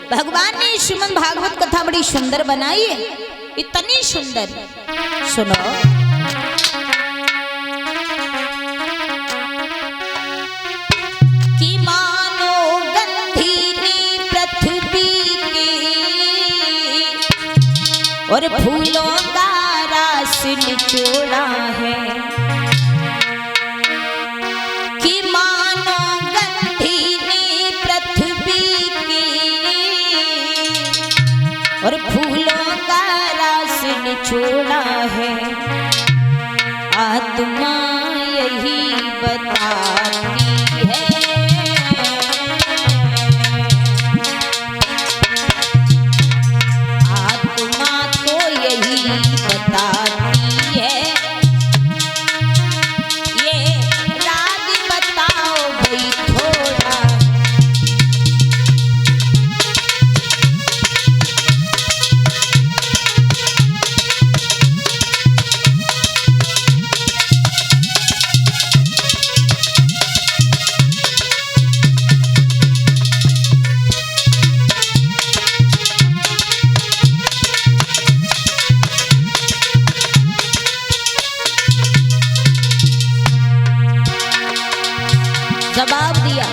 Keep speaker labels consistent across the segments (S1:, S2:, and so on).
S1: भगवान ने श्रीमद् भागवत कथा बड़ी सुंदर बनाई है, इतनी सुंदर। सुनो, कि मानो गंधीनी पृथ्वी के और फूलों का रास निचोड़ा है। और फूलों का रस निचोड़ा है, आत्मा यही बताती है। आत्मा तो यही बताती है। ये राग बताओ भाई थोड़ा। जवाब दिया,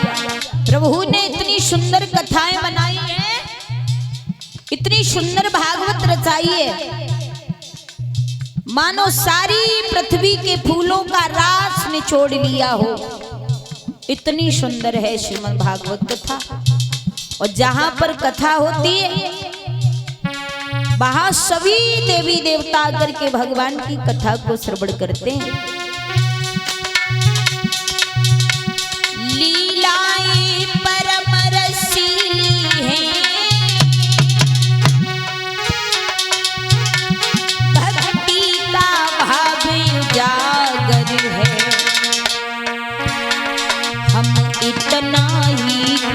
S1: प्रभु ने इतनी सुंदर कथाएं बनाई हैं, इतनी सुंदर भागवत रचाई है, मानो सारी पृथ्वी के फूलों का रास निचोड़ लिया हो। इतनी सुंदर है श्रीमद् भागवत कथा। और जहां पर कथा होती है वहां सभी देवी देवता आकर के भगवान की कथा को श्रवण करते हैं।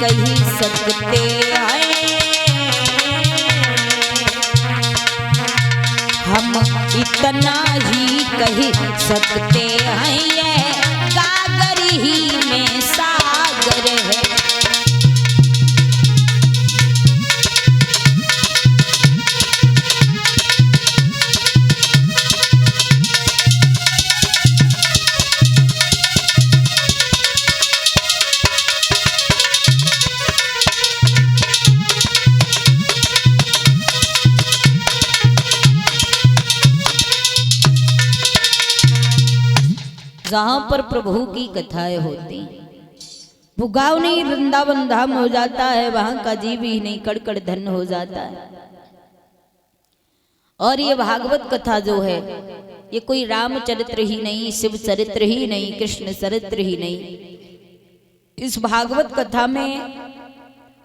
S1: कही सकते हैं हम, इतना ही कही सकते हैं, ये गागर ही में सागर है। जहां पर प्रभु की कथाएं होती, भुगाव नहीं वृंदावन धाम हो जाता है, वहां का जीव ही नहीं कड़कड़ धन हो जाता है। और ये भागवत कथा जो है, ये कोई रामचरित्र ही नहीं, शिव चरित्र ही नहीं, कृष्ण चरित्र ही नहीं। इस भागवत कथा में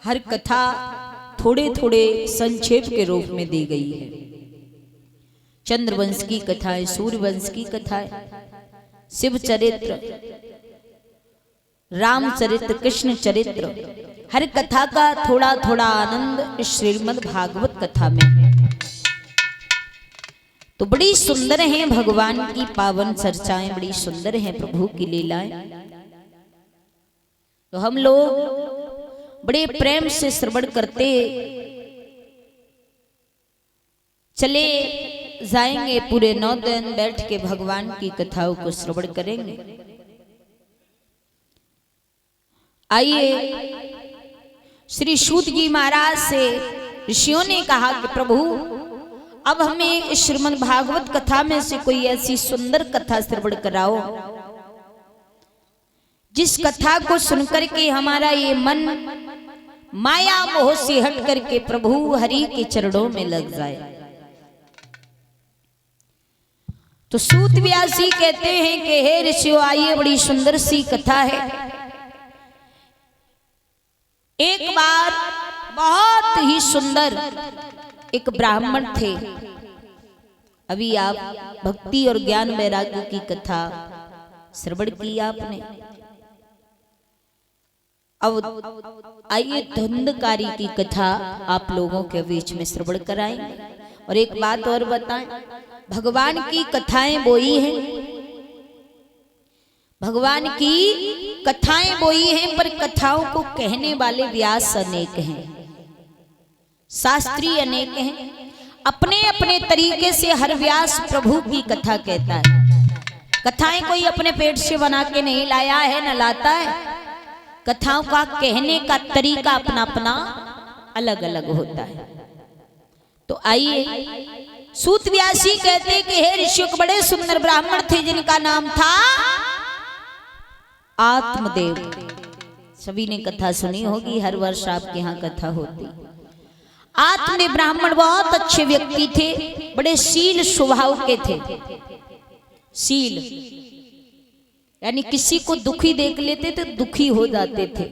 S1: हर कथा थोड़े थोड़े संक्षेप के रूप में दी गई है। चंद्रवंश की कथाएं, सूर्यवंश की कथाएं, शिव चरित्र, रामचरित्र, कृष्ण चरित्र, हर कथा का थोड़ा थोड़ा आनंद श्रीमद् भागवत कथा में है। तो बड़ी सुंदर हैं भगवान की पावन चर्चाएं, बड़ी सुंदर हैं प्रभु की लीलाएं। तो हम लोग बड़े प्रेम से श्रवण करते चले जाएंगे, पूरे 9 दिन बैठ के भगवान की कथाओं को श्रवण करेंगे। आइए, श्री सूत जी महाराज से ऋषियों ने कहा कि प्रभु अब हमें श्रीमद् भागवत कथा में से कोई ऐसी सुंदर कथा श्रवण कराओ जिस कथा को सुनकर के हमारा ये मन माया मोह से हट करके प्रभु हरि के चरणों में लग जाए। तो सूत व्यासी कहते हैं कि हे ऋषियों, आइए, बड़ी सुंदर सी कथा है। एक बार बहुत ही सुंदर एक ब्राह्मण थे। अभी आप भक्ति और ज्ञान वैराग्य की कथा श्रवण की आपने। अब आइए धुंधकारी की कथा आप लोगों के बीच में श्रवण कराएंगे। और एक बात और बताएं, भगवान की कथाएं बोई हैं, भगवान की कथाएं बोई हैं, पर कथाओं को कहने वाले व्यास अनेक हैं। शास्त्री अनेक हैं, अपने अपने तरीके से हर व्यास प्रभु की कथा कहता है। कथाएं कोई अपने पेट से बना के नहीं लाया है, न लाता है। कथाओं का कहने का तरीका अपना अपना अलग अलग होता है। तो आइए, सूत व्यासी कहते कि हे ऋषियों, बड़े सुंदर ब्राह्मण थे जिनका नाम था आत्मदेव। सभी ने कथा सुनी होगी, हर वर्ष आपके यहाँ कथा होती। आत्मदेव ब्राह्मण बहुत अच्छे व्यक्ति थे, बड़े शील स्वभाव के थे। शील यानी किसी को दुखी देख लेते तो दुखी हो जाते थे।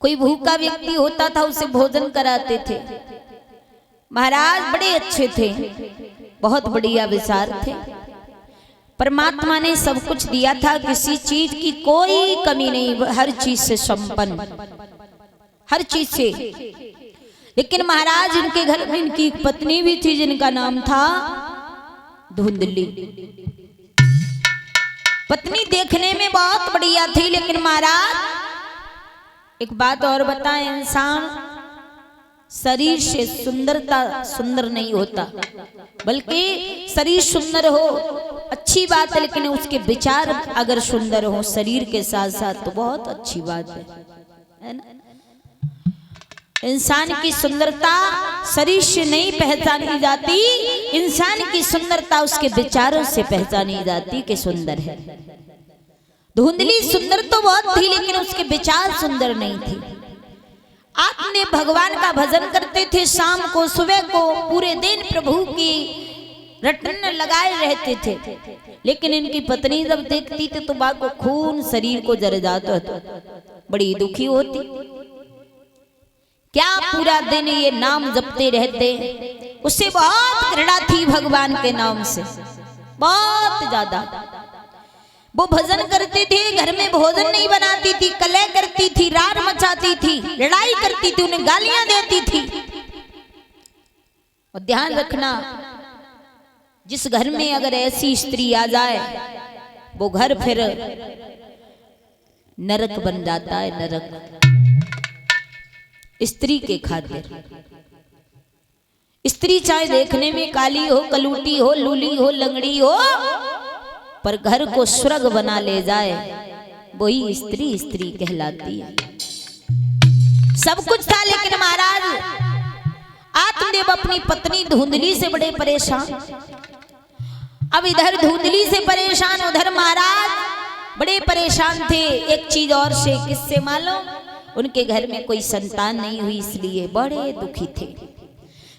S1: कोई भूखा व्यक्ति होता था उसे भोजन कराते थे। महाराज बड़े अच्छे थे, बहुत बढ़िया विचार थे। परमात्मा ने सब कुछ दिया था, किसी चीज की कोई कमी नहीं, हर चीज से संपन्न, हर चीज से। लेकिन महाराज इनके घर में इनकी एक पत्नी भी थी जिनका नाम था धुंधली। पत्नी देखने में बहुत बढ़िया थी, लेकिन महाराज एक बात और बताएं, इंसान शरीर से सुंदर नहीं होता, बल्कि शरीर सुंदर हो अच्छी बात है, लेकिन उसके विचार अगर सुंदर हो शरीर के साथ साथ तो बहुत अच्छी बात है ना। इंसान की सुंदरता शरीर से नहीं पहचानी जाती, इंसान की सुंदरता उसके विचारों से पहचानी जाती कि सुंदर है। धुंधली सुंदर तो बहुत थी, लेकिन उसके विचार सुंदर नहीं थे। आपने भगवान का भजन करते थे, शाम को सुबह को पूरे दिन प्रभु की रटन लगाए रहते थे। लेकिन इनकी पत्नी जब देखती थी तो बा को खून शरीर को जर जाता था, बड़ी दुखी होती। क्या पूरा दिन ये नाम जपते रहते, उससे बहुत घृणा थी भगवान के नाम से, बहुत ज्यादा। वो भजन करते थे, घर में भोजन नहीं बनाती थी, कलह करती थी, रार मचाती थी, लड़ाई करती थी, उन्हें गालियां देती थी। और ध्यान रखना, जिस घर में अगर ऐसी स्त्री आ जाए वो घर फिर नरक बन जाता है, नरक। स्त्री के खातिर स्त्री चाहे देखने में काली हो, कलूटी हो, लूली हो, लंगड़ी हो, पर घर को स्वर्ग बना ले जाए वही स्त्री कहलाती है। सब कुछ था, लेकिन महाराज आत्मदेव अपनी पत्नी धुंधली से बड़े परेशान। अब इधर धुंधली से परेशान, उधर महाराज बड़े परेशान थे एक चीज और से। किससे मालूम? उनके घर में कोई संतान नहीं हुई, इसलिए बड़े दुखी थे।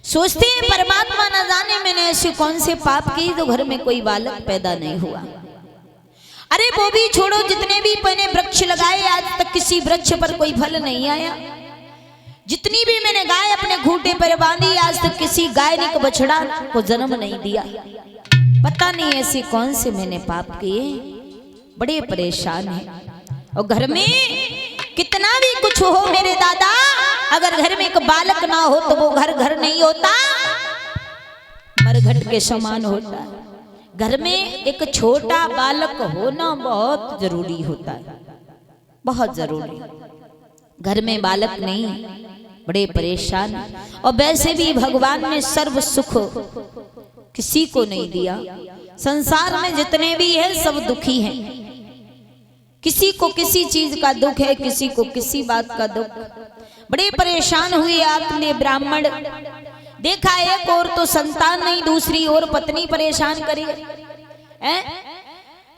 S1: सोचते हैं परमात्मा न जाने मैंने ऐसे कौन से पाप किए जो घर में कोई बालक पैदा नहीं हुआ। अरे वो भी छोड़ो, जितने भी मैंने वृक्ष लगाए आज तक किसी वृक्ष पर कोई फल नहीं आया। जितनी भी मैंने गाय अपने खूंटे पर बांधी, आज तक किसी गाय ने को बछड़ा को जन्म नहीं दिया। पता नहीं ऐसे कौन से मैंने पाप किए, बड़े परेशान हैं। और घर में कितना भी कुछ हो मेरे दादा, अगर घर में एक बालक ना हो तो वो घर नहीं होता, मरघट के समान होता है। घर में एक छोटा बालक होना बहुत जरूरी होता है, बहुत जरूरी। घर में बालक नहीं, बड़े परेशान। और वैसे भी भगवान ने सर्व सुख किसी को नहीं दिया। संसार में जितने भी हैं सब दुखी हैं। किसी को किसी चीज का दुख है, किसी को किसी बात का दुख। बड़े परेशान हुए आपने ब्राह्मण। देखा एक और तो संतान नहीं, दूसरी ओर पत्नी परेशान करी है।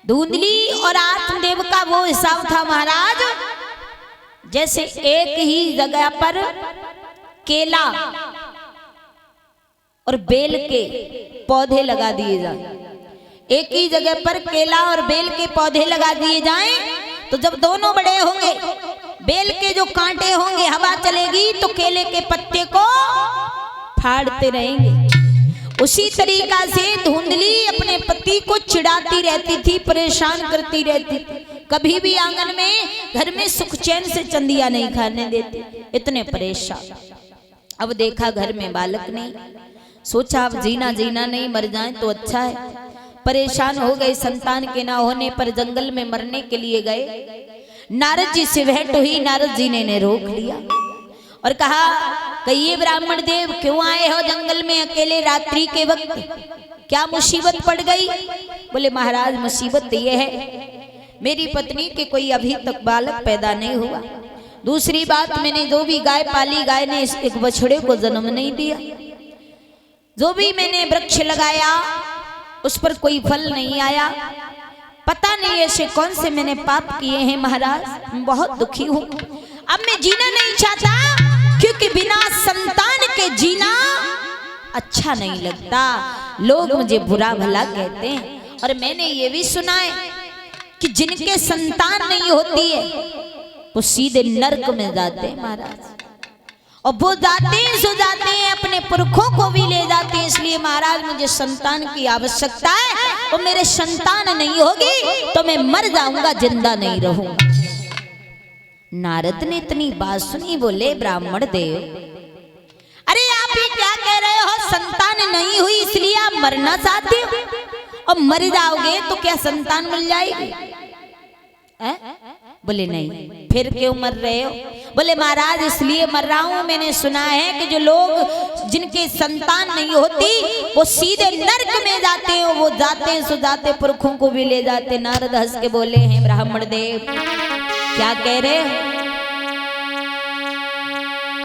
S1: धुंधली और आत्मदेव का वो हिसाब था महाराज, जैसे एक ही जगह पर केला और बेल के पौधे लगा दिए जाए। एक ही जगह पर केला और बेल के पौधे लगा दिए जाएं, तो जब दोनों बड़े होंगे, बेल के जो कांटे होंगे हवा चलेगी तो केले के पत्ते को फाड़ते रहेंगे। उसी तरीका से धुंधली अपने पति को चिढ़ाती रहती थी, परेशान करती रहती थी। कभी भी आंगन में घर में सुख चैन से चंदिया नहीं खाने देती, इतने परेशान। अब देखा घर में बालक नहीं, सोचा अब जीना नहीं, मर जाए तो अच्छा है। परेशान हो गए, संतान के ना होने पर जंगल में मरने के लिए गए। नारद जी से भेंट हुई, नारद जी ने रोक लिया और कहा कि ये ब्राह्मण देव क्यों आए हो जंगल में अकेले रात्रि के वक्त, क्या मुसीबत पड़ गई? बोले महाराज मुसीबत ये है, मेरी पत्नी के कोई अभी तक बालक पैदा नहीं हुआ। दूसरी बात, मैंने जो भी गाय पाली, गाय ने एक बछड़े को जन्म नहीं दिया। जो भी मैंने वृक्ष लगाया उस पर कोई फल नहीं आया। पता नहीं ऐसे कौन से मैंने पाप किए हैं महाराज, मैं बहुत दुखी हूँ। अब मैं जीना नहीं चाहता, क्योंकि बिना संतान के जीना अच्छा नहीं लगता। लोग मुझे बुरा भला कहते हैं। और मैंने ये भी सुना है कि जिनके संतान नहीं होती है वो सीधे नरक में जाते हैं महाराज। और वो जाते हैं सो जाते हैं, अपने पुरखों को भी ले जाते हैं। इसलिए महाराज मुझे संतान की आवश्यकता है, और मेरे संतान नहीं होगी तो मैं मर जाऊंगा, जिंदा नहीं रहूंगा। नारद ने इतनी बात सुनी, बोले ब्राह्मण देव, अरे आप ये क्या कह रहे हो? संतान नहीं हुई इसलिए आप मरना चाहते हो, और मर जाओगे तो क्या संतान मिल जाएगी? बोले नहीं। फिर क्यों मर रहे हो? बोले महाराज इसलिए मर रहा हूं, मैंने सुना है कि जो लोग जिनके संतान नहीं होती वो सीधे नरक में जाते हैं। वो जाते हैं सो जाते, पुरखों को भी ले जाते। नारद हंस के बोले हैं ब्राह्मण देव क्या कह रहे हो?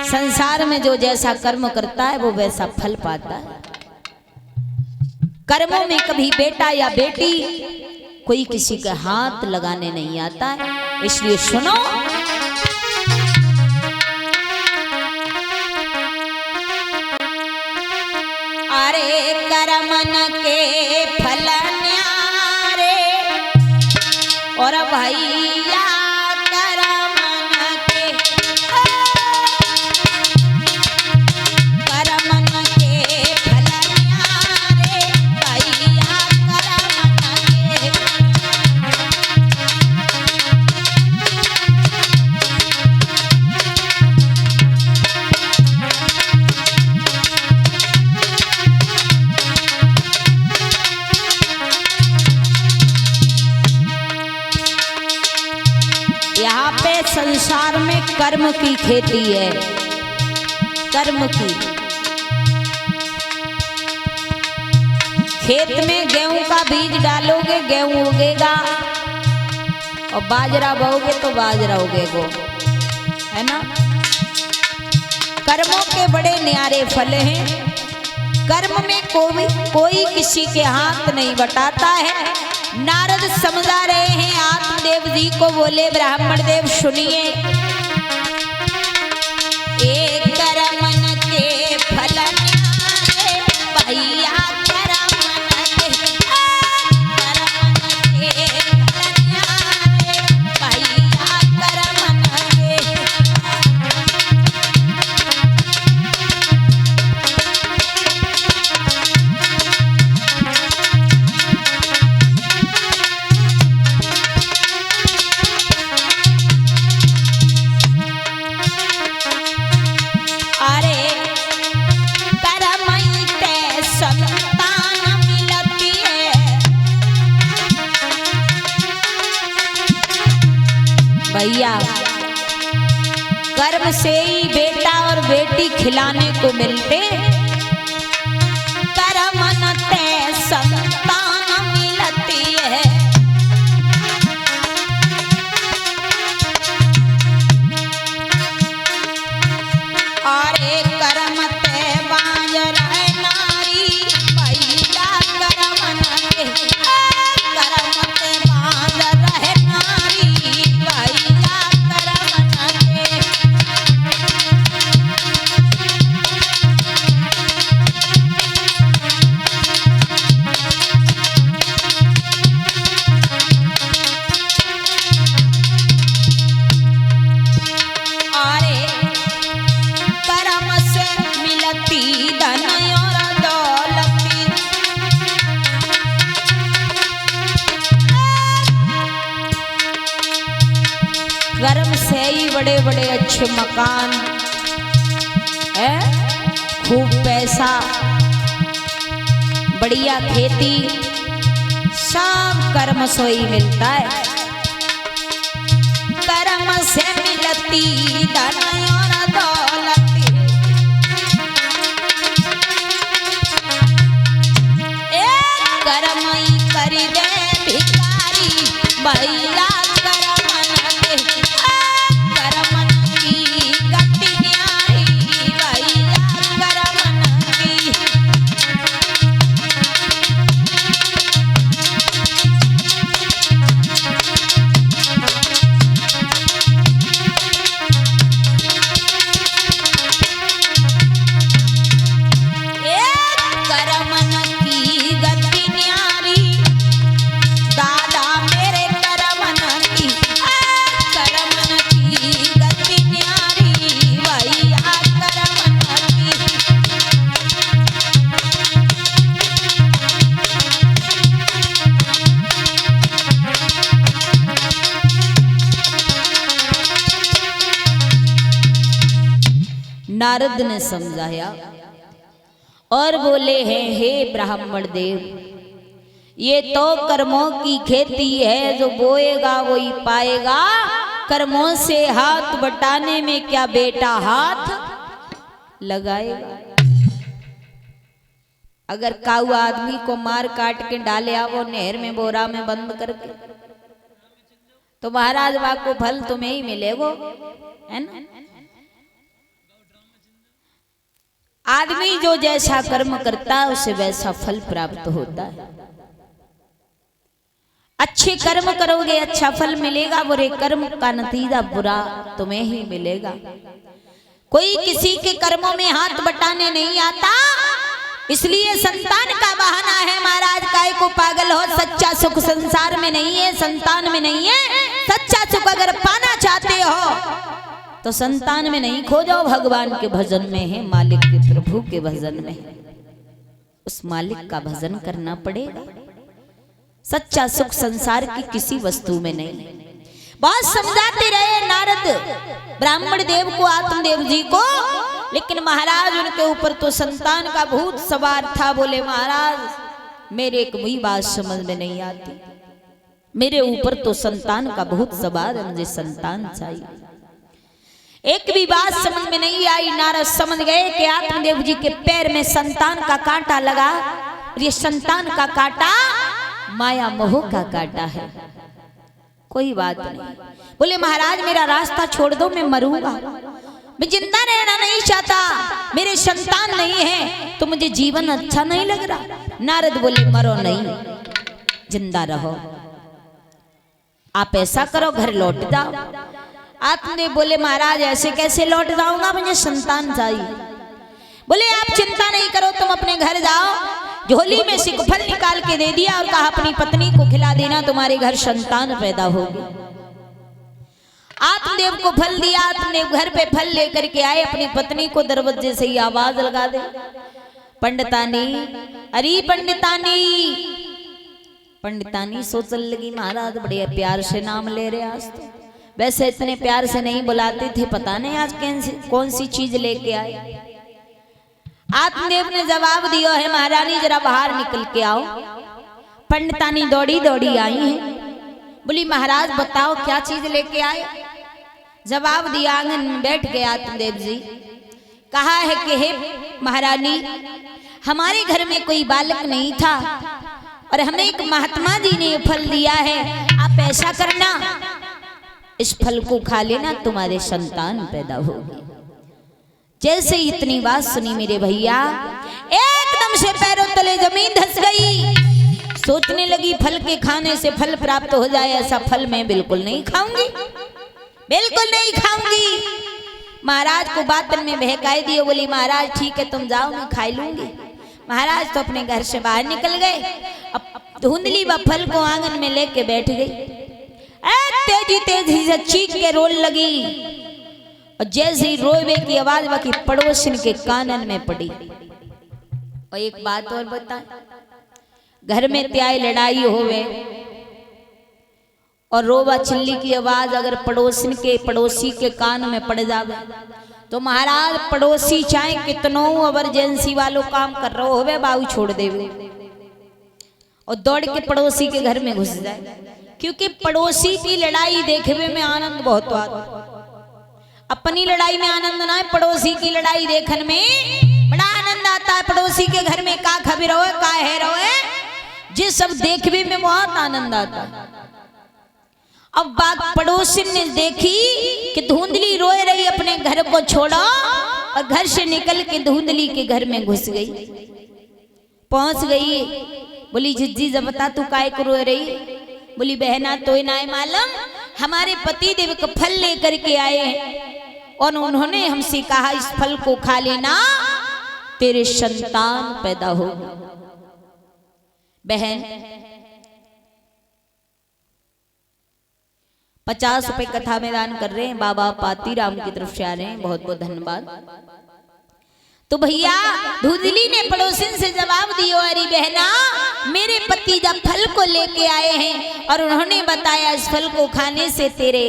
S1: संसार में जो जैसा कर्म करता है वो वैसा फल पाता है। कर्मों में कभी बेटा या बेटी कोई किसी का हाथ लगाने नहीं आता है। इसलिए सुनो, अरे कर्मन के फल न्यारे और भैया संसार में कर्म की खेती है, कर्म की। खेत में गेहूं का बीज डालोगे गेहूं उगेगा, और बाजरा बोओगे तो बाजरा उगेगा, है ना। कर्मों के बड़े न्यारे फल हैं। कर्म में कोई किसी के हाथ नहीं बटाता है। नारद समझा रहे हैं आत्मदेव जी को। बोले ब्राह्मण देव सुनिए, एक कर्मन के फल न्यारे भैया भैया, कर्म से ही बेटा और बेटी खिलाने को मिलते। कर्म ते संतान मिलती है। और एक कर्म ते बांझ रहे नारी भैया, कर्म ते बांझ रहे नारी भैया, कर्म से ही बड़े बड़े अच्छे मकान है, खूब पैसा, बढ़िया खेती, सब कर्म से ही मिलता है। कर्म से मिलती धन और दौलती ए करमई करी दे भिखारी भैया करमन के करमन की गति न्यारी भैया करमन की नारद ने समझाया और बोले हैं, हे ब्राह्मण देव, ये तो कर्मों की खेती है, जो बोएगा वही पाएगा। कर्मों से हाथ बटाने में क्या बेटा हाथ लगाएगा। अगर काऊ आदमी को मार काट के डाले आवो नहर में बोरा में बंद करके, तो महाराज बाग को फल तुम्हें ही मिलेगो, है ना। आदमी जो जैसा कर्म करता है उसे वैसा फल प्राप्त होता है। अच्छे कर्म करोगे अच्छा फल मिलेगा, बुरे कर्म का नतीजा बुरा तुम्हें ही मिलेगा। कोई किसी के कर्मों में हाथ बटाने नहीं आता, इसलिए संतान का बहाना है। महाराज काय को पागल हो, सच्चा सुख संसार में नहीं है, संतान में नहीं है। सच्चा सुख अगर पाना चाहते हो तो संतान में नहीं खोजो, भगवान के भजन में है, मालिक के प्रभु के भजन में है। उस मालिक का भजन करना पड़ेगा। सच्चा सुख संसार की किसी वस्तु में नहीं। बहुत समझाते रहे नारद ब्राह्मण देव को, आत्मदेव जी को, लेकिन महाराज उनके ऊपर तो संतान का भूत सवार था। बोले महाराज मेरे एक भी बात समझ में नहीं आती, मेरे ऊपर तो संतान का भूत सवार है, मुझे संतान चाहिए। एक भी बात समझ में नहीं आई। नारद समझ गए कि आत्मदेव जी के पैर में संतान का कांटा लगा। ये संतान का कांटा माया मोह का कांटा है। कोई बात नहीं। बोले महाराज मेरा रास्ता छोड़ दो, मैं मरूंगा, मैं जिंदा रहना नहीं चाहता, मेरे संतान नहीं है तो मुझे जीवन अच्छा नहीं लग रहा। नारद बोले मरो नहीं, जिंदा रहो। आप ऐसा करो घर लौट जाओ। आत्मदेव बोले महाराज ऐसे कैसे लौट जाऊंगा, मुझे संतान चाहिए। बोले आप चिंता नहीं करो, तुम अपने घर जाओ। झोली में से फल निकाल के दे दिया और कहा अपनी पत्नी को खिला देना, तुम्हारे घर संतान पैदा होगी। आत्मदेव को फल दिया, आत्मदेव घर पे फल लेकर के आए, अपनी पत्नी को दरवाजे से ही आवाज लगा दे, पंडितानी, अरे पंडितानी। पंडितानी सोचने लगी महाराज बड़े प्यार से नाम ले रहे, आज तो वैसे इतने प्यार से नहीं बुलाते थे, पता नहीं आज कौन सी चीज लेके आए। आत्मदेव ने जवाब दिया है महारानी जरा बाहर निकल के आओ। पंडितानी दौड़ी दौड़ी आई है। बोली महाराज बताओ क्या चीज लेके आए। जवाब दिया, आंगन में बैठ गए आत्मदेव जी। कहा है कि हे महारानी हमारे घर में कोई बालक नहीं था और हमें एक महात्मा जी ने फल दिया है, आप ऐसा करना इस फल को खा लेना, तुम्हारे संतान पैदा होगी। जैसे इतनी बात सुनी मेरे भैया एकदम से पैरों तले जमीन धंस गई। सोचने लगी फल के खाने से फल प्राप्त हो जाए, ऐसा फल मैं बिल्कुल नहीं खाऊंगी, बिल्कुल नहीं खाऊंगी। महाराज को बातन में बहकाई दिए। बोली महाराज ठीक है तुम जाओ, मैं खा लूंगी। महाराज तो अपने घर से बाहर निकल गए। अब धुंधली व फल को आंगन में लेके बैठ गई। तेजी तेजी से चीख के रोल लगी और जैसे ही रोवे की आवाज बाकी पड़ोसन के कानन में पड़ी। और एक बात और बता, घर में त्याई लड़ाई होवे और रोवा चिल्ली की आवाज अगर पड़ोसी के कान में पड़ जावे तो महाराज पड़ोसी चाहे कितनो इमरजेंसी वालों काम कर रहे होवे बाबू छोड़ देवे और दौड़ के पड़ोसी के घर में घुस जाए, क्योंकि पड़ोसी की लड़ाई देखने में आनंद बहुत आता। अपनी लड़ाई में आनंद ना है, पड़ोसी की लड़ाई देखने में बड़ा आनंद आता है। पड़ोसी के घर में का खबी रहो का है रहो जी सब देखने में बहुत आनंद आता है। अब बात पड़ोसी ने देखी कि धुंधली रोए रही, अपने घर को छोड़ा और घर से निकल के धुंधली के घर में घुस गई। पहुंच गई, बोली जिज्जी जब बता तू काय को रोए रही? बोली बहना तो ना मालूम, हमारे पति देव का फल लेकर के आए हैं और उन्होंने हमसे कहा इस फल को खा लेना तेरे संतान पैदा हो। बहन 50 रुपए कथा में दान कर रहे हैं, बाबा पातीराम की तरफ से आ रहे हैं, बहुत बहुत धन्यवाद। तो भैया धुंधली ने पड़ोसिन से जवाब दियो, अरे बहना मेरे पति जब फल को लेके आए हैं और उन्होंने बताया इस फल को खाने से तेरे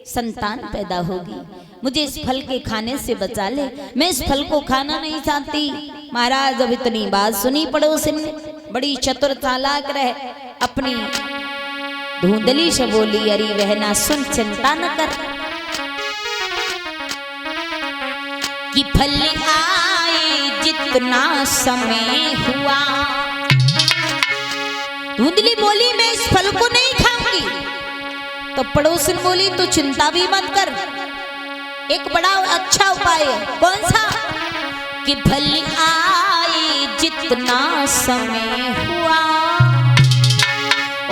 S1: संतान पैदा होगी, मुझे इस फल के खाने से बचा ले, मैं इस फल को खाना नहीं चाहती। महाराज जब इतनी बात सुनी पड़ोसिन ने, बड़ी चतुर चालाक रहे, अपनी धुंधली से बोली, अरे बहना सुन चिंता न कर कि फल आए जितना समय हुआ। धुंधली बोली मैं इस फल को नहीं खाऊंगी। तो पड़ोसिन बोली तू चिंता भी मत कर, एक बड़ा अच्छा उपाय है। कौन सा? कि फल आए जितना समय हुआ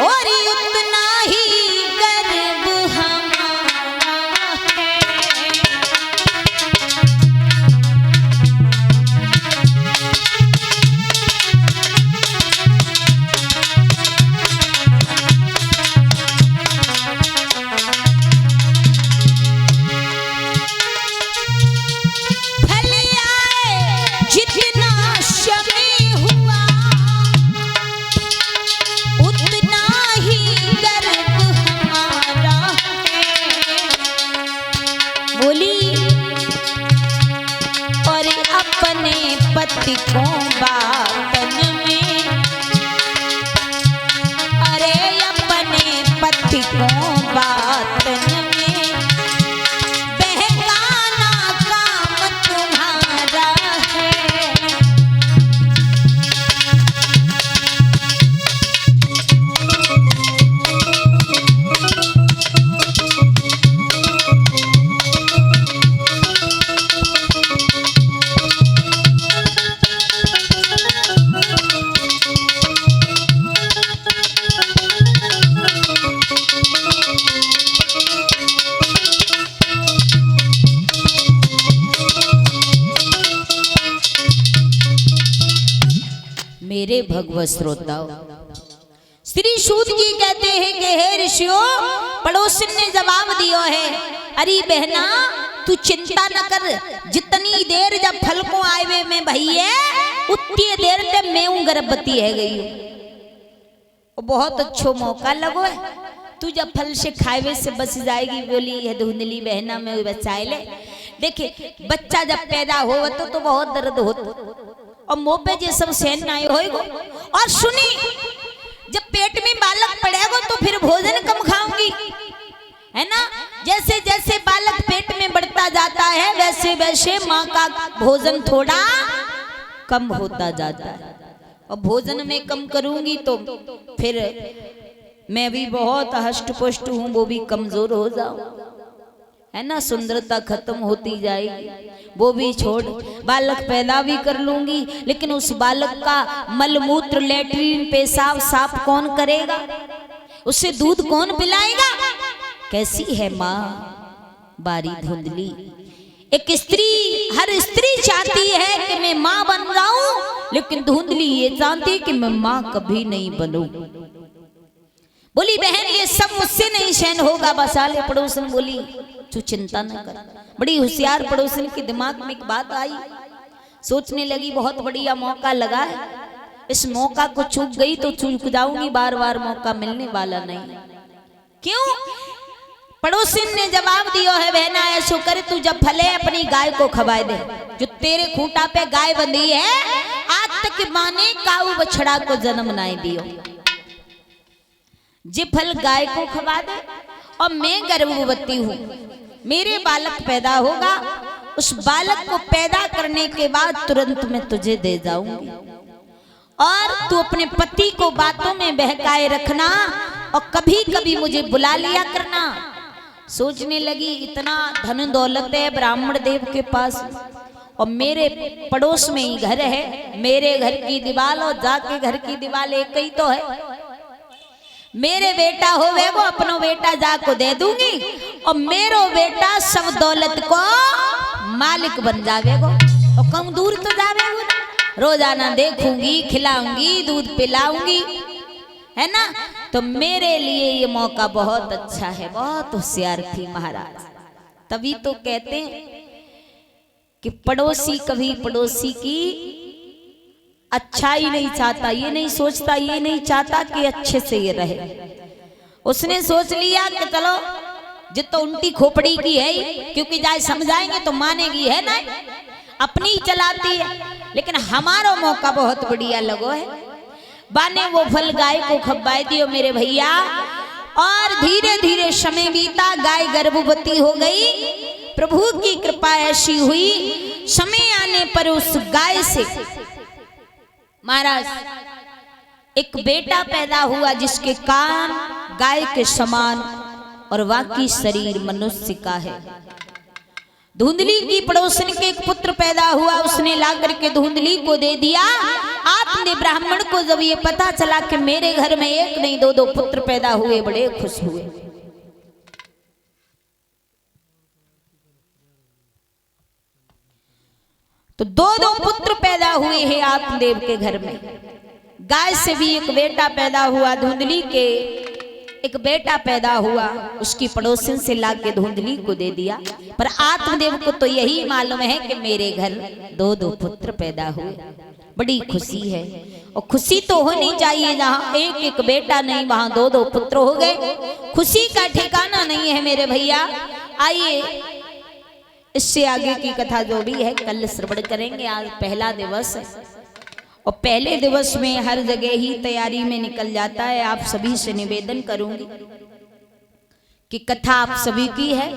S1: और उतना ही गर्व हमारा है। फल आए जितना समय हुआ उतना ही गर्व हमारा है। बोली और अपने पति को बातन में, अरे अपने पति को बातन में बहकाना काम तुम्हारा है। मेरे भगवत श्रोताओ, श्री सूत जी कहते हैं कि हे ऋषियों, पड़ोसिन ने जवाब दियो है, अरे बहना तू चिंता न कर, जितनी देर जब फल को आए में भैया उतनी देर में मैं गर्भवती है गई हूँ। बहुत अच्छा मौका लगो है, तू जब फल से खाए से बच जाएगी। बोली है धुंधली बहना में बचाए ले। देखे बच्चा जब पैदा हो तो बहुत दर्द होता और मुंह पे ये सब सहन नहीं होएगा। और सुनी जब पेट में बालक पड़ेगा तो फिर भोजन कम खाऊंगी, है ना। जैसे जैसे बालक पेट में बढ़ता जाता है वैसे वैसे माँ का भोजन थोड़ा कम होता जाता है। और भोजन में कम करूंगी तो फिर मैं भी बहुत हष्ट पुष्ट हूँ, वो भी कमजोर हो जाऊं, है ना। सुंदरता खत्म होती जाएगी, वो भी छोड़, बालक पैदा भी कर लूंगी लेकिन उस बालक का मलमूत्र लेटरिन पेशाब साफ कौन करेगा, उसे दूध कौन पिलाएगा। कैसी है माँ बारी धुंधली। एक स्त्री, हर स्त्री चाहती है कि मैं माँ बन जाऊं, लेकिन धुंधली ये चाहती है कि मैं माँ कभी नहीं बनूं। बोली बहन ये सब मुझसे नहीं सहन होगा। बसाले पड़ोसन बोली तू चिंता न कर। बड़ी होशियार पड़ोसन के दिमाग में एक बात आई, सोचने लगी बहुत बढ़िया मौका लगा है, इस मौका को चूक गई तो चूक जाऊंगी, बार बार मौका मिलने वाला नहीं। क्यों? पड़ोसिन ने जवाब दिया है, बहना ऐसो कर तू जब फले अपनी गाय को खवा दे, जो तेरे खूंटा पे गाय बंधी है आज तक माँ ने काऊ बछड़ा को जन्म नहीं दियो। जे फल गाय को खवा दे और मैं गर्भवती हूँ मेरे बालक पैदा होगा, उस बालक को पैदा करने के बाद तुरंत मैं तुझे दे जाऊंगी और तू अपने पति को बातों में बहकाए रखना और कभी कभी मुझे बुला लिया करना। सोचने लगी इतना धन दौलत है ब्राह्मण देव के पास और मेरे पड़ोस में ही घर है, मेरे घर की दीवार और जाके घर की दीवार एक ही तो है। मेरे बेटा होवे वो अपनो बेटा जाको दे दूंगी और मेरो बेटा सब दौलत को मालिक बन जावेगो और कम दूर तो जावेगो ना, रोजाना देखूंगी, खिलाऊंगी, दूध पिलाऊंगी, है ना। तो मेरे लिए ये मौका बहुत अच्छा है। बहुत होशियार थी महाराज। तभी तो कहते हैं कि पड़ोसी कभी पड़ोसी की अच्छाई नहीं चाहता, ये नहीं सोचता, ये नहीं चाहता कि अच्छे से ये रहे। उसने सोच लिया कि चलो जितो उल्टी खोपड़ी की है, क्योंकि जाए समझाएंगे तो मानेगी, है ना, अपनी ही चलाती है। लेकिन हमारा मौका बहुत बढ़िया लगो है। बाने वो फल गाय को खब्बाई दियो मेरे भैया और धीरे धीरे समय बीता, गाय गर्भवती हो गई। प्रभु की कृपा ऐसी हुई, समय आने पर उस गाय से महाराज एक बेटा पैदा हुआ जिसके कान गाय के समान और बाकी शरीर मनुष्य का है। धुंधली की पड़ोसन के एक पुत्र पैदा हुआ, उसने ला करके धुंधली को दे दिया। आपने ब्राह्मण को जब ये पता चला कि मेरे घर में एक नहीं दो दो पुत्र पैदा हुए, बड़े खुश हुए। तो दो दो पुत्र पैदा हुए हैं आत्मदेव के घर में। गाय से भी एक बेटा पैदा हुआ, धुंधली के एक बेटा पैदा हुआ, उसकी पड़ोसन से लाके धुंधली को दे दिया। पर आत्मदेव को तो यही मालूम है कि मेरे घर दो दो पुत्र पैदा हुए, बड़ी खुशी है। और खुशी तो होनी चाहिए, जहाँ एक एक बेटा नहीं वहां दो दो पुत्र हो गए। खुशी का ठिकाना नहीं है मेरे भैया। आइए इससे आगे की कथा जो भी है कल श्रवण करेंगे। आज पहला दिवस है और पहले दिवस में हर जगह ही तैयारी में निकल जाता है। आप सभी से निवेदन करूंगी कि कथा आप सभी की है,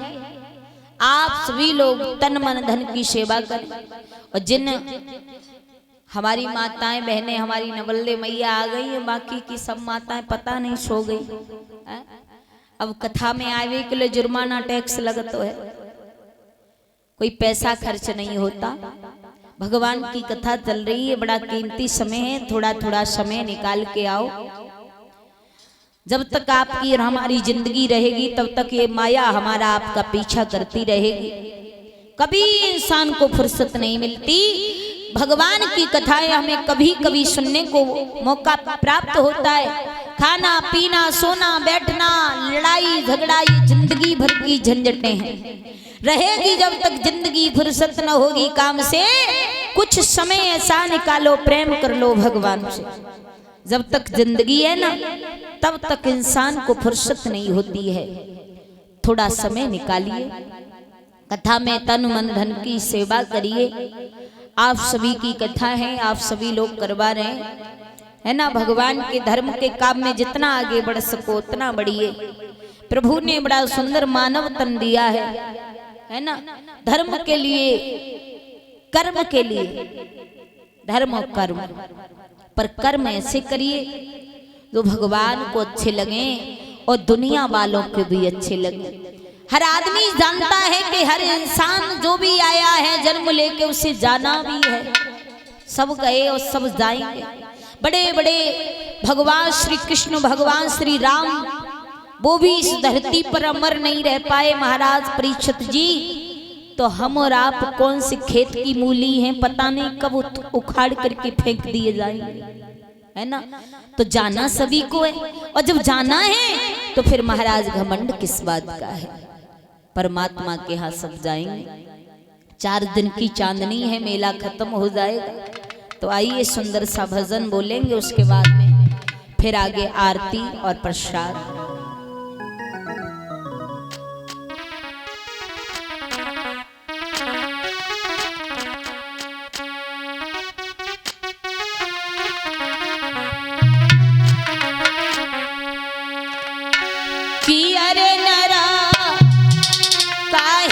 S1: आप सभी लोग तन मन धन की सेवा करें। और जिन हमारी माताएं बहनें, हमारी नवल्ले मैया आ गई है, बाकी की सब माताएं पता नहीं सो गई है? अब कथा में आवे के लिए जुर्माना टैक्स लगता है, कोई पैसा खर्च नहीं होता। भगवान की कथा चल रही है, बड़ा कीमती समय है, थोड़ा थोड़ा समय निकाल के आओ। जब तक आपकी और हमारी जिंदगी रहेगी तब तक ये माया हमारा आपका पीछा करती रहेगी। कभी इंसान को फुर्सत नहीं मिलती। भगवान की कथाएं हमें कभी कभी सुनने को मौका प्राप्त होता है। खाना पीना सोना बैठना लड़ाई झगड़ा ये जिंदगी भर की झंझटें हैं, रहेगी जब तक जिंदगी फुर्सत न होगी काम से। कुछ समय ऐसा निकालो, प्रेम कर लो भगवान से। जब तक जिंदगी है ना तब तक इंसान को फुर्सत नहीं होती है। थोड़ा समय निकालिए, कथा में तन मन धन की सेवा करिए। आप सभी की कथा है, आप सभी लोग करवा रहे हैं, है ना। भगवान के धर्म के काम में जितना आगे बढ़ सको उतना बढ़िए। प्रभु ने बड़ा सुंदर मानव तन दिया है ना। धर्म के लिए, कर्म के लिए, धर्म और कर्म, पर कर्म ऐसे करिए जो भगवान को अच्छे लगे और दुनिया वालों को भी अच्छे लगे। हर आदमी जानता है कि हर इंसान जो भी आया है जन्म लेके उसे जाना भी है। सब गए और सब जाएंगे। बड़े बड़े भगवान श्री कृष्ण, भगवान श्री राम, वो भी इस धरती पर अमर नहीं रह पाए महाराज परीक्षित जी। तो हम और आप कौन से खेत की मूली हैं, पता नहीं कब उखाड़ करके फेंक दिए जाएंगे, है ना। तो जाना सभी को है, और जब जाना है तो फिर महाराज घमंड किस बात का है। परमात्मा के यहाँ सब जाएंगे। 4 दिन की चांदनी है, मेला खत्म हो जाएगा। तो आइए सुंदर सा भजन बोलेंगे, उसके बाद में फिर आगे आरती और प्रसाद। कि अरे नरा काहे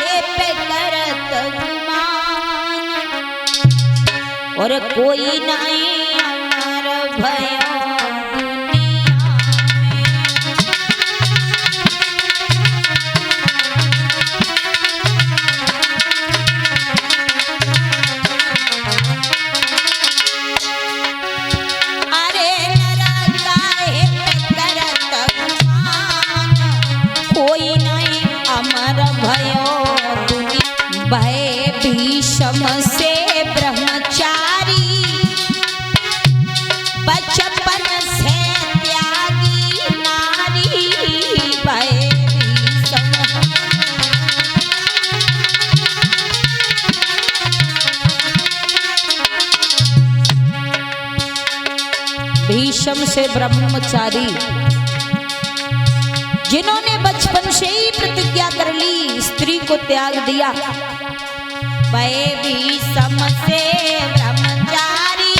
S1: और कोई नहीं अमर भयो भीषम से ब्रह्मचारी बचपन से त्यागी नारी भय भीषम से ब्रह्मचारी जिन्होंने बचपन से ही प्रतिज्ञा कर ली, स्त्री को त्याग दिया। भय भीषम से ब्रह्मचारी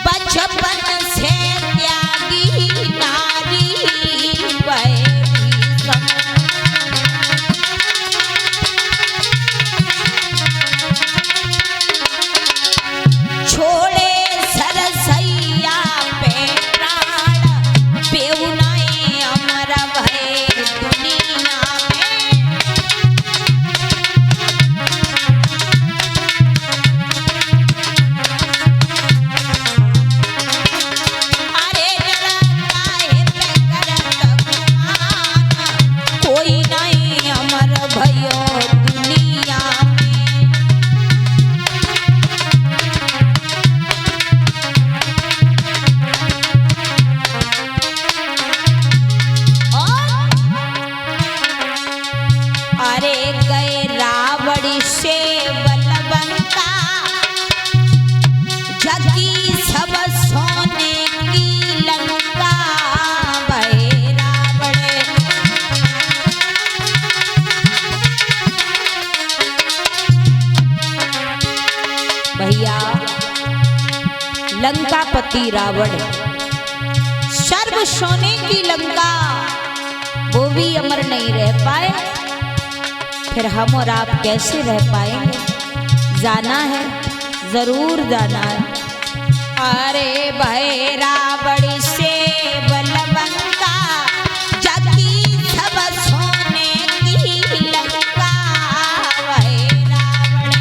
S1: बचपन से त्यागी नारी भय भीषम छोड़े सरसैया पे प्राण पेऊ नहीं अमर भय दुनिया लंकापति रावण सर्व सोने की लंका वो भी अमर नहीं रह पाए, फिर हम और आप कैसे रह पाएंगे? जाना है, जरूर जाना है। अरे भाई रावण से बलवंता जगी सब सोने की लंका भाई रावण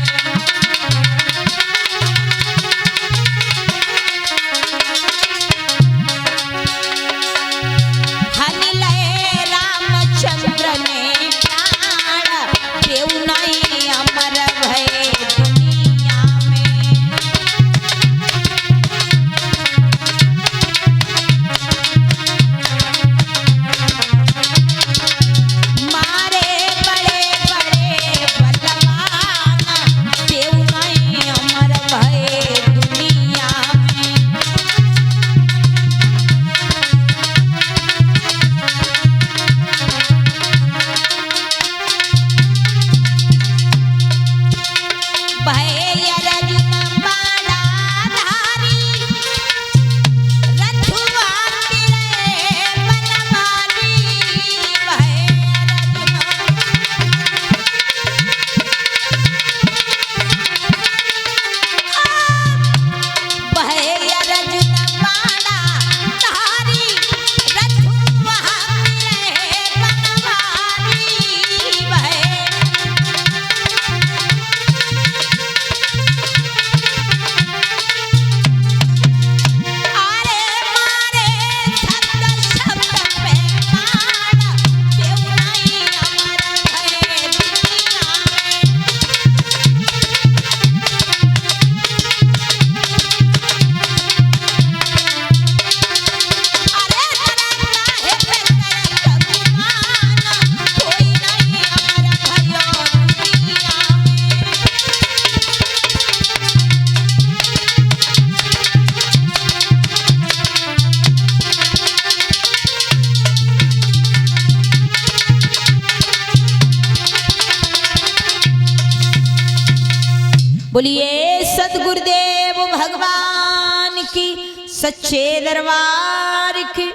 S1: बोलिए सतगुरुदेव भगवान की, सच्चे दरबार की।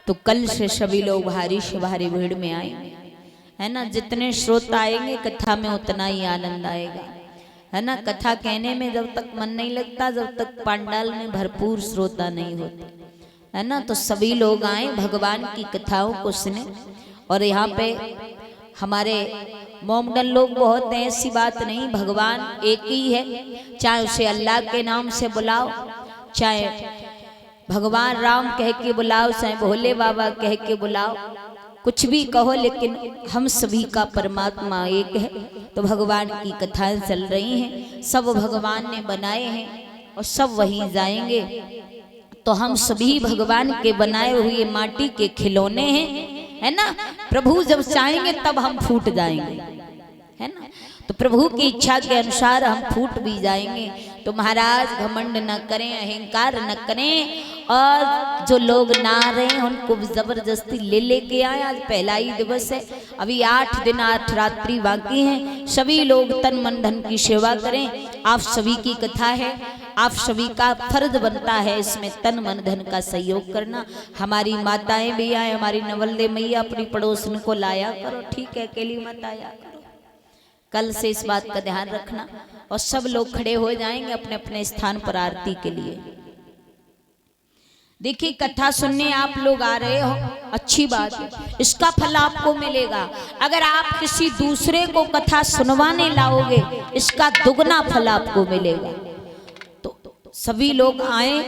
S1: तो कल से सभी लोग भारी से भारी भीड़ में आए, है ना। जितने श्रोता आएंगे कथा में उतना ही आनंद आएगा। है ना। कथा कहने में जब तक मन नहीं लगता, जब तक पंडाल में भरपूर श्रोता नहीं होते, है ना। तो सभी लोग आए भगवान की कथाओं को सुने। और यहाँ पे हमारे मोमडन लोग बहुत हैं, ऐसी बात नहीं, भगवान एक ही है। चाहे उसे अल्लाह के नाम से बुलाओ, चाहे भगवान राम कह के बुलाओ, चाहे भोले बाबा कह के बुलाओ, कुछ भी कहो, लेकिन हम सभी का परमात्मा एक है। तो भगवान की कथाएं चल रही हैं, सब भगवान ने बनाए हैं और सब वहीं जाएंगे। तो हम सभी भगवान के बनाए हुए माटी के खिलौने हैं, है ना। प्रभु जब चाहेंगे तब हम फूट जाएंगे, है ना। तो प्रभु की इच्छा के अनुसार हम फूट भी जाएंगे। तो महाराज घमंड न करें, अहंकार न करें, और जो लोग ना रहे हैं उनको जबरदस्ती ले लेके आए। आज पहला ही दिवस है, अभी 8 दिन 8 रात्रि बाकी हैं। सभी लोग तन मन धन की सेवा करें। आप सभी की कथा है, आप सभी का फर्ज बनता है इसमें तन मन धन का सहयोग करना। हमारी माताएं भी आए, हमारी नवल्ले मैया अपनी पड़ोसन को लाया करो, ठीक है, अकेली मत आया करो। कल से इस बात का ध्यान रखना। और सब लोग खड़े हो जाएंगे अपने अपने स्थान पर आरती के लिए। देखिए कथा सुनने आप लोग आ रहे हो, अच्छी बात है, इसका फल आपको मिलेगा। अगर आप किसी दूसरे को कथा सुनवाने लाओगे, इसका दुगना फल आपको मिलेगा। तो सभी लोग आए